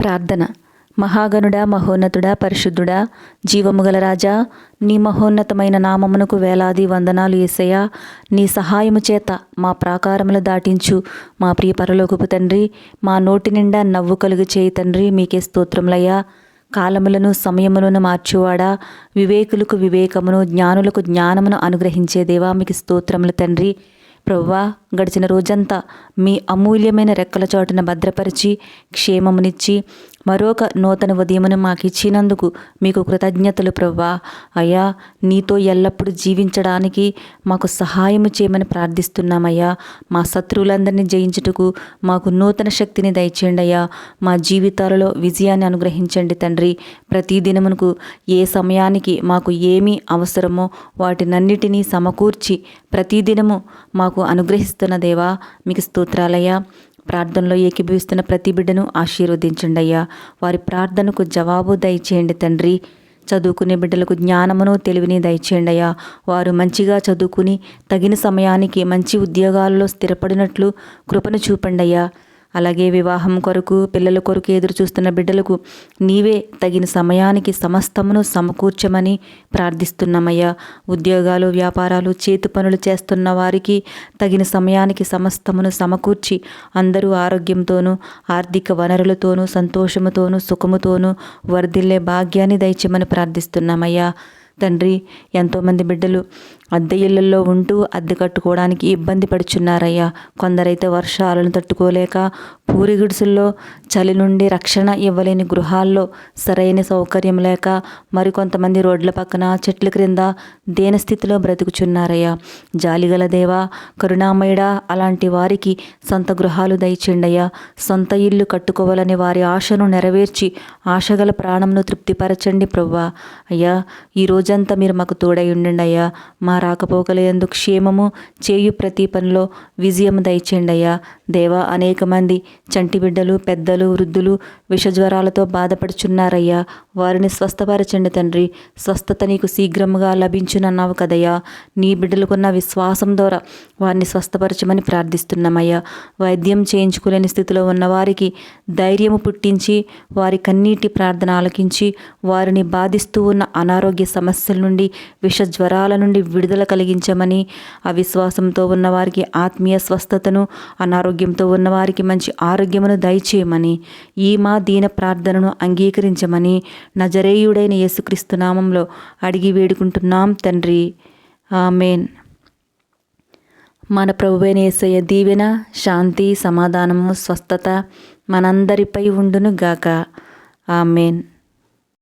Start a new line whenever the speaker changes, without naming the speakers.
ప్రార్థన. మహాగణుడా, మహోన్నతుడా, పరిశుద్ధుడా, జీవముగల రాజా, నీ మహోన్నతమైన నామమునకు వేలాది వందనాలు యేసయ్యా. నీ సహాయము చేత మా ప్రాకారములు దాటించు మా ప్రియ పరలోకపు తండ్రి. మా నోటి నిండా నవ్వు కలుగు చేయి తండ్రి. మీకే స్తోత్రములయ్యా. కాలములను సమయములను మార్చువాడా, వివేకులకు వివేకమును, జ్ఞానులకు జ్ఞానమును అనుగ్రహించే దేవా, మీకు స్తోత్రములు తండ్రి. ప్రభువా, గడిచిన రోజంతా మీ అమూల్యమైన రెక్కల చాటున భద్రపరిచి క్షేమమునిచ్చి మరొక నూతన ఉదయమును మాకు ఇచ్చినందుకు మీకు కృతజ్ఞతలు ప్రభువా. అయ్యా, నీతో ఎల్లప్పుడూ జీవించడానికి మాకు సహాయము చేయమని ప్రార్థిస్తున్నామయ్యా. మా శత్రువులందరినీ జయించుటకు మాకు నూతన శక్తిని దయచేయండి అయ్యా. మా జీవితాలలో విజయాన్ని అనుగ్రహించండి తండ్రి. ప్రతి దినమునకు ఏ సమయానికి మాకు ఏమి అవసరమో వాటినన్నిటినీ సమకూర్చి ప్రతిదినము మాకు అనుగ్రహిస్తున్న దేవా, మీకు స్తోత్రాలయ్యా. ప్రార్థనలో ఏకీభవిస్తున్న ప్రతి బిడ్డను ఆశీర్వదించండి అయ్యా. వారి ప్రార్థనకు జవాబు దయచేయండి తండ్రి. చదువుకునే బిడ్డలకు జ్ఞానమును తెలివిని దయచేయండి అయ్యా. వారు మంచిగా చదువుకుని తగిన సమయానికి మంచి ఉద్యోగాలలో స్థిరపడినట్లు కృపను చూపండి అయ్యా. అలాగే వివాహం కొరకు, పిల్లల కొరకు ఎదురు చూస్తున్న బిడ్డలకు నీవే తగిన సమయానికి సమస్తమును సమకూర్చమని ప్రార్థిస్తున్నామయ్యా. ఉద్యోగాలు, వ్యాపారాలు, చేతి పనులు చేస్తున్న వారికి తగిన సమయానికి సమస్తమును సమకూర్చి అందరూ ఆరోగ్యంతోనూ, ఆర్థిక వనరులతోనూ, సంతోషముతోనూ, సుఖముతోనూ వర్ధిల్లే భాగ్యాన్ని దయచేయమని ప్రార్థిస్తున్నామయ్యా. తండ్రి, ఎంతోమంది బిడ్డలు అద్దె ఇళ్లలో ఉంటూ అద్దె కట్టుకోవడానికి ఇబ్బంది పడుచున్నారయ్యా. కొందరైతే వర్షాలను తట్టుకోలేక పూరి గుడిసెల్లో చలి నుండి రక్షణ ఇవ్వలేని గృహాల్లో సరైన సౌకర్యం లేక మరికొంతమంది రోడ్ల పక్కన చెట్ల క్రింద దీనస్థితిలో బ్రతుకుచున్నారయ్యా. జాలిగల దేవా, కరుణామయుడా, అలాంటి వారికి సొంత గృహాలు దయచేయండయ్యా. సొంత ఇల్లు కట్టుకోవాలని వారి ఆశను నెరవేర్చి ఆశగల ప్రాణంను తృప్తిపరచండి ప్రభువా. అయ్యా, ఈ రోజంతా మీరు మాకు తోడై ఉండండి అయ్యా. మా రాకపోకలందు క్షేమము, చేయు ప్రతి పనిలో విజయము దయచేయండి అయ్యా. దేవా, అనేక మంది చంటి బిడ్డలు, పెద్దలు, వృద్ధులు విషజ్వరాలతో బాధపడుచున్నారయ్యా. వారిని స్వస్థపరచండి తండ్రి. స్వస్థత నీకు శీఘ్రముగా లభించునన్నావు కదయ్యా. నీ బిడ్డలకున్న విశ్వాసం ద్వారా వారిని స్వస్థపరచమని ప్రార్థిస్తున్నామయ్యా. వైద్యం చేయించుకోలేని స్థితిలో ఉన్న వారికి ధైర్యము పుట్టించి వారి కన్నీటి ప్రార్థన ఆలకించి వారిని బాధిస్తూ ఉన్న అనారోగ్య సమస్యల నుండి, విషజ్వరాల నుండి విడుదల కలిగించమని, అవిశ్వాసంతో ఉన్నవారికి ఆత్మీయ స్వస్థతను, అనారోగ్యంతో ఉన్నవారికి మంచి ఆరోగ్యమును దయచేయమని, ఈ మా దీన ప్రార్థనను అంగీకరించమని నజరేయుడైన యేసుక్రీస్తు నామంలో అడిగి వేడుకుంటున్నాం తండ్రి. ఆమేన్. మన ప్రభువైన యేసయ్య దీవెన, శాంతి, సమాధానము, స్వస్థత మనందరిపై ఉండును గాక. ఆమేన్.